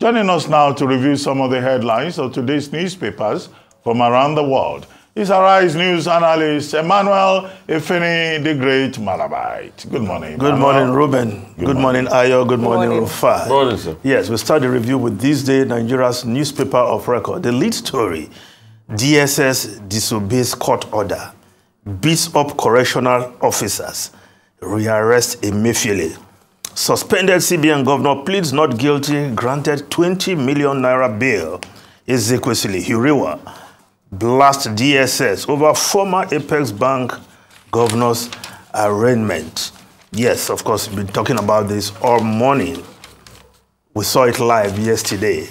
Joining us now to review some of the headlines of today's newspapers from around the world is Arise News analyst Emefiele, the great Malabite. Good morning. Good morning, Ruben. Good morning, Ayo. Good morning, Rufai. Good morning, sir. Yes, we start the review with this day, Nigeria's newspaper of record. The lead story, DSS disobeys court order, beats up correctional officers, rearrest Emefiele. Suspended CBN governor pleads not guilty, granted 20 million naira bail. Ezekwesili Hiriwa blast DSS over former Apex Bank governor's arraignment. Yes, of course, we've been talking about this all morning. We saw it live yesterday.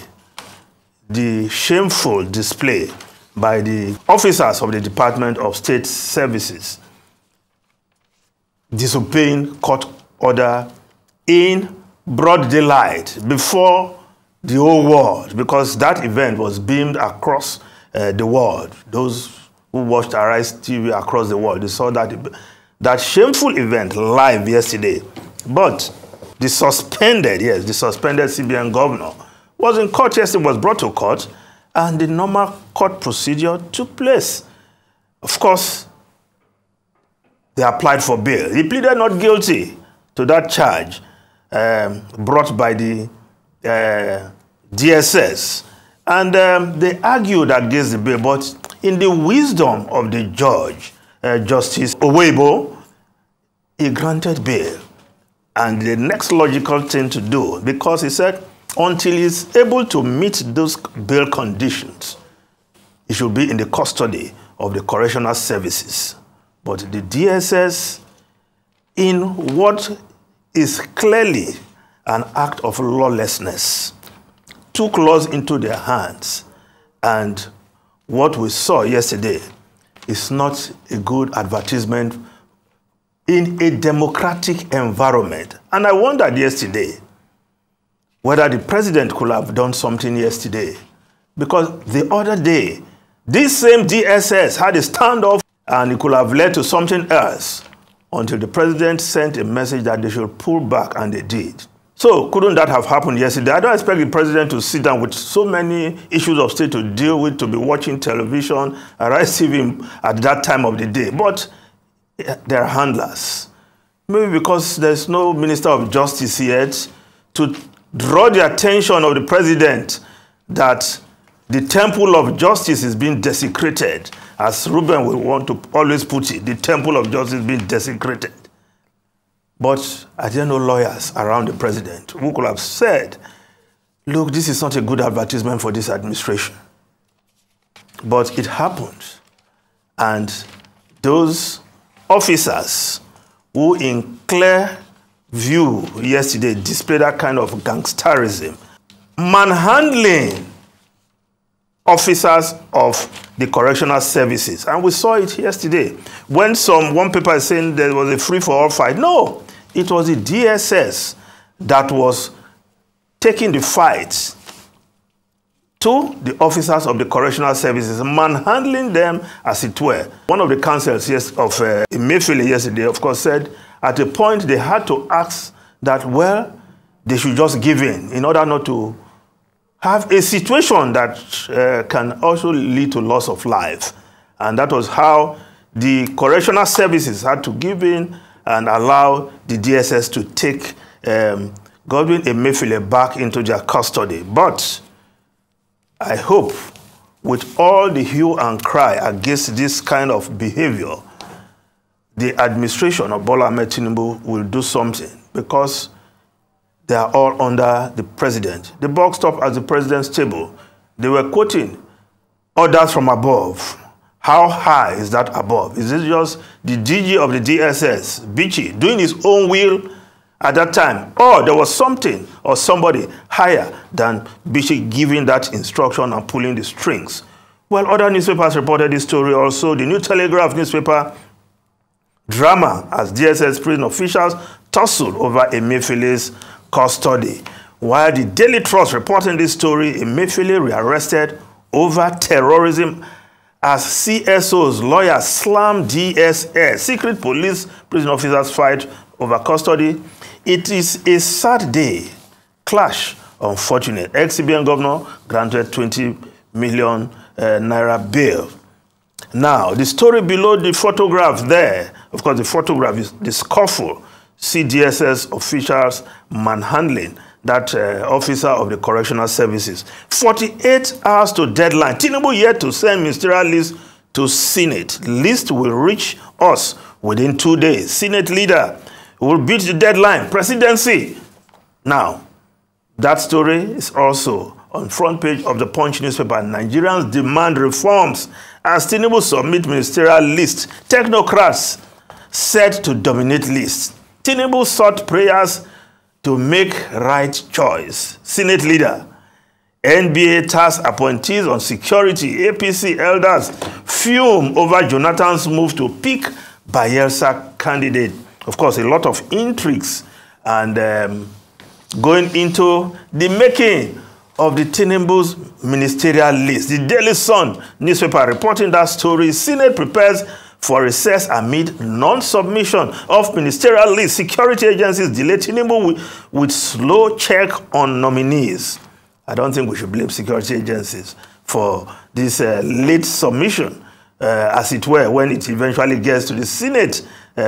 The shameful display by the officers of the Department of State Services disobeying court order in broad daylight before the whole world, because that event was beamed across the world. Those who watched Arise TV across the world, they saw that shameful event live yesterday. But the suspended CBN governor was in court yesterday, was brought to court, and the normal court procedure took place. Of course, they applied for bail. He pleaded not guilty to that charge brought by the DSS. And they argued against the bail, but in the wisdom of the judge, Justice Owebo, he granted bail. And the next logical thing to do, because he said, until he's able to meet those bail conditions, he should be in the custody of the correctional services. But the DSS, in what is clearly an act of lawlessness, took laws into their hands. And what we saw yesterday is not a good advertisement in a democratic environment. And I wondered yesterday whether the president could have done something yesterday. Because the other day, this same DSS had a standoff and it could have led to something else until the president sent a message that they should pull back, and they did. So couldn't that have happened yesterday? I don't expect the president to sit down with so many issues of state to deal with, to be watching television, Arise TV at that time of the day. But they're handlers. Maybe because there's no Minister of Justice yet to draw the attention of the president that the temple of justice is being desecrated. As Ruben will want to always put it, the temple of justice is being desecrated. But are there no lawyers around the president who could have said, look, this is not a good advertisement for this administration? But it happened. And those officers who in clear view yesterday displayed that kind of gangsterism, manhandling officers of the correctional services. And we saw it yesterday. When one paper is saying there was a free-for-all fight. No, it was the DSS that was taking the fight to the officers of the correctional services, manhandling them as it were. One of the counsels of Emefiele yesterday, of course, said at a point they had to ask that, well, they should just give in order not to have a situation that can also lead to loss of life. And that was how the correctional services had to give in and allow the DSS to take Godwin Emefiele back into their custody. But I hope with all the hue and cry against this kind of behavior, the administration of Bola Ahmed Tinubu will do something, because they are all under the president. The buck stopped at the president's table. They were quoting orders from above. How high is that above? Is it just the DG of the DSS, Bichi, doing his own will at that time? Or there was something or somebody higher than Bichi giving that instruction and pulling the strings? Well, other newspapers reported this story also. The New Telegraph newspaper, drama as DSS prison officials tussle over Emefiele's custody. While the Daily Trust reporting this story, Emefiele rearrested over terrorism as CSO's lawyers slam DSS. Secret police prison officers fight over custody. It is a sad day. Clash unfortunate. Ex-CBN governor granted 20 million naira bail. Now, the story below the photograph there, of course, the photograph is the scuffle. See DSS officials manhandling that officer of the Correctional Services. 48 hours to deadline. Tinubu yet to send ministerial list to Senate. List will reach us within 2 days. Senate leader will beat the deadline. Presidency. Now, that story is also on front page of the Punch newspaper. Nigerians demand reforms as Tinubu submit ministerial list. Technocrats set to dominate list. Tinubu sought prayers to make right choice. Senate leader. NBA task appointees on security. APC elders fume over Jonathan's move to pick Bayelsa candidate. Of course, a lot of intrigues and going into the making of the Tinubu's ministerial list. The Daily Sun newspaper reporting that story. Senate prepares for recess amid non-submission of ministerial list. Security agencies delay Tinubu with slow check on nominees. I don't think we should blame security agencies for this late submission, as it were, when it eventually gets to the Senate,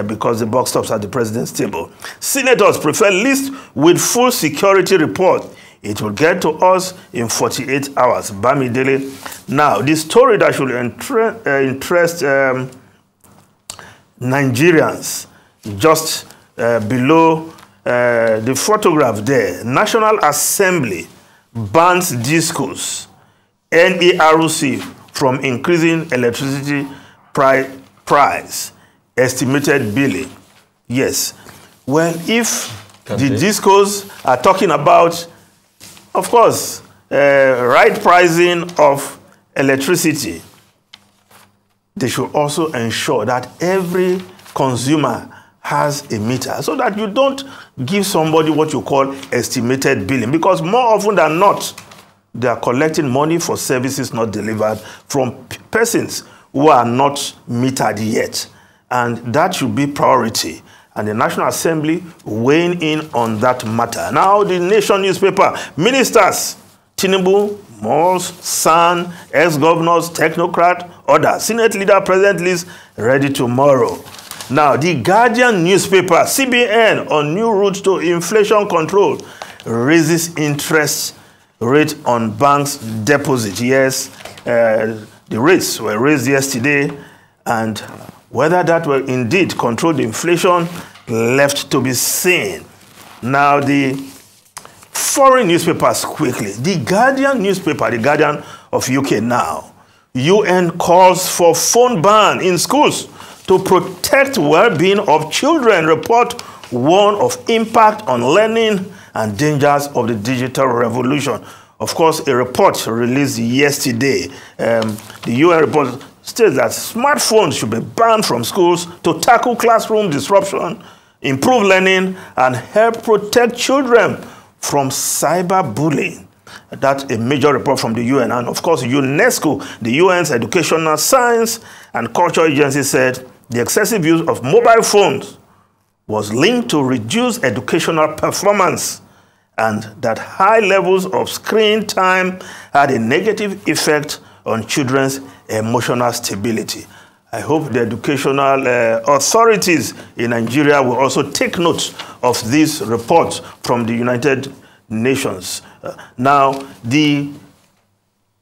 because the buck stops at the president's table. Senators prefer list with full security report. It will get to us in 48 hours. Bamidele. Now, the story that should interest Nigerians, just below the photograph there. National Assembly bans discos, NERC from increasing electricity price, estimated billing. Yes. Well, if the discos are talking about, of course, right pricing of electricity, they should also ensure that every consumer has a meter so that you don't give somebody what you call estimated billing, because more often than not, they are collecting money for services not delivered from persons who are not metered yet. And that should be priority. And the National Assembly weighing in on that matter. Now, the Nation newspaper, ministers, Tinubu, Moss, San, ex-governors, technocrat, others. Senate leader, president list ready tomorrow. Now, the Guardian newspaper, CBN, on new route to inflation control, raises interest rate on banks' deposit. Yes, the rates were raised yesterday, and whether that will indeed control the inflation left to be seen. Now, the foreign newspapers quickly. The Guardian newspaper, the Guardian of UK now. UN calls for phone ban in schools to protect well-being of children. Report warn of impact on learning and dangers of the digital revolution. Of course, a report released yesterday. The UN report states that smartphones should be banned from schools to tackle classroom disruption, improve learning, and help protect children from cyberbullying. That's a major report from the UN. And of course, UNESCO, the UN's Educational Science and Culture Agency, said the excessive use of mobile phones was linked to reduced educational performance, and that high levels of screen time had a negative effect on children's emotional stability. I hope the educational authorities in Nigeria will also take note of this report from the United Nations. Now, the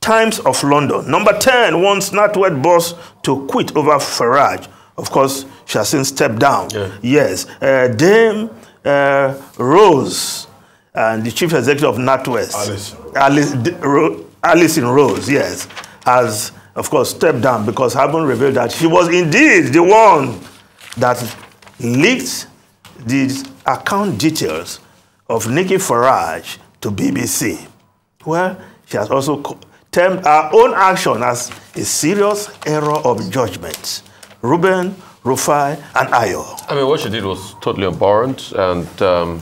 Times of London, number 10, wants NatWest boss to quit over Farage. Of course, she has since stepped down. Yeah. Yes. Dame Rose, and the chief executive of NatWest, Alison Rose, yes, has, of course, stepped down because having revealed that she was indeed the one that leaked the account details of Nikki Farage to BBC. Well, she has also termed her own action as a serious error of judgment. Ruben, Rufai, and Ayo. I mean, what she did was totally abhorrent, and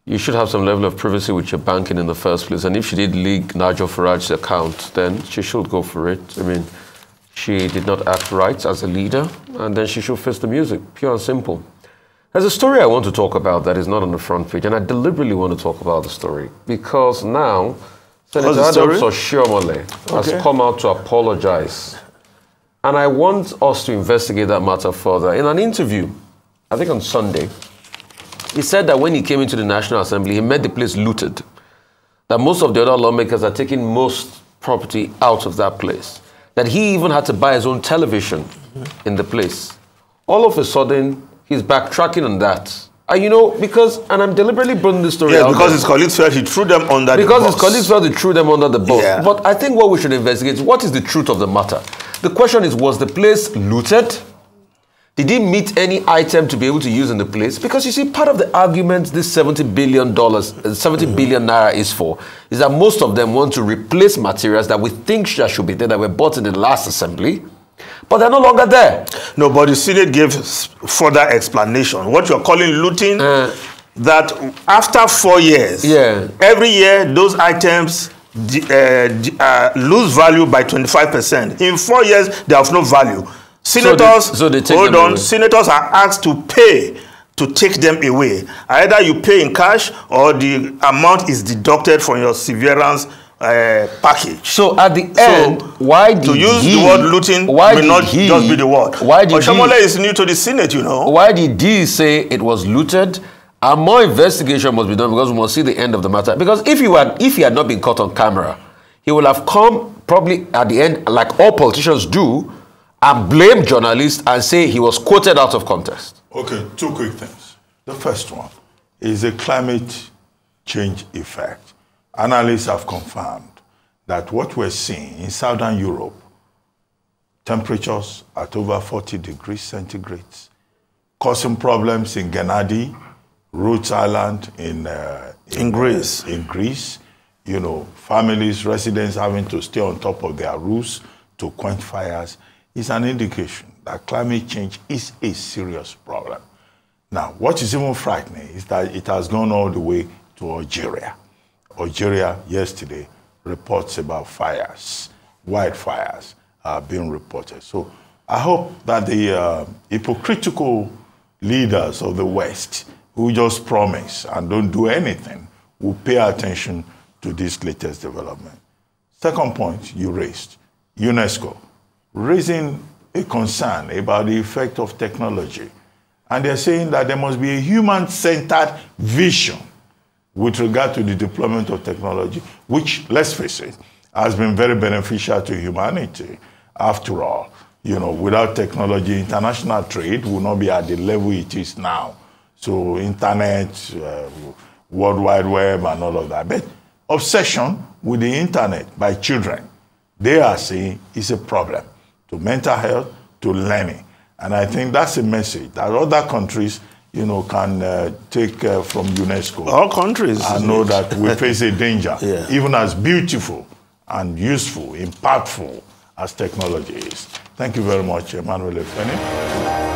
you should have some level of privacy with your banking in the first place. And if she did leak Nigel Farage's account, then she should go for it. I mean, she did not act right as a leader, and then she should face the music, pure and simple. There's a story I want to talk about that is not on the front page, and I deliberately want to talk about the story because now Senator Adams Oshiomhole has come out to apologize. And I want us to investigate that matter further. In an interview, I think on Sunday, he said that when he came into the National Assembly, he met the place looted. That most of the other lawmakers are taking most property out of that place. That he even had to buy his own television in the place. All of a sudden, he's backtracking on that. You know, and I'm deliberately bringing this story out. Because his colleagues felt he threw them under the bus. Because his colleagues felt he threw them under the bus. Yeah. But I think what we should investigate is what is the truth of the matter. The question is, was the place looted? Did he meet any item to be able to use in the place? Because you see, part of the argument this $70 billion naira is for is that most of them want to replace materials that we think should be there that were bought in the last assembly. But they're no longer there. No, but the Senate gave further explanation. What you're calling looting, that after 4 years, every year those items lose value by 25%. In 4 years, they have no value. Senators, senators are asked to pay to take them away. Either you pay in cash or the amount is deducted from your severance package. So at the end, why did to use the word looting will not just be the word. Why did Oshiomhole is new to the Senate, you know. Why did he say it was looted? And more investigation must be done because we must see the end of the matter. Because if he had not been caught on camera, he will have come probably at the end, like all politicians do, and blame journalists and say he was quoted out of context. Okay, two quick things. The first one is a climate change effect. Analysts have confirmed that what we're seeing in Southern Europe, temperatures at over 40 degrees centigrade, causing problems in Grenada, Rhodes Island, in Greece, you know, families, residents having to stay on top of their roofs to quench fires, is an indication that climate change is a serious problem. Now, what is even frightening is that it has gone all the way to Algeria. Algeria yesterday reports about fires, wildfires are being reported. So I hope that the hypocritical leaders of the West who just promise and don't do anything will pay attention to this latest development. Second point you raised, UNESCO, raising a concern about the effect of technology. And they're saying that there must be a human-centered vision with regard to the deployment of technology, which, let's face it, has been very beneficial to humanity. After all, you know, without technology, international trade will not be at the level it is now. So internet, World Wide Web and all of that. But obsession with the internet by children, they are saying is a problem to mental health, to learning. And I think that's a message that other countries, you know, can take from UNESCO. All countries. And know that we face a danger, even as beautiful and useful, impactful as technology is. Thank you very much, Emefiele.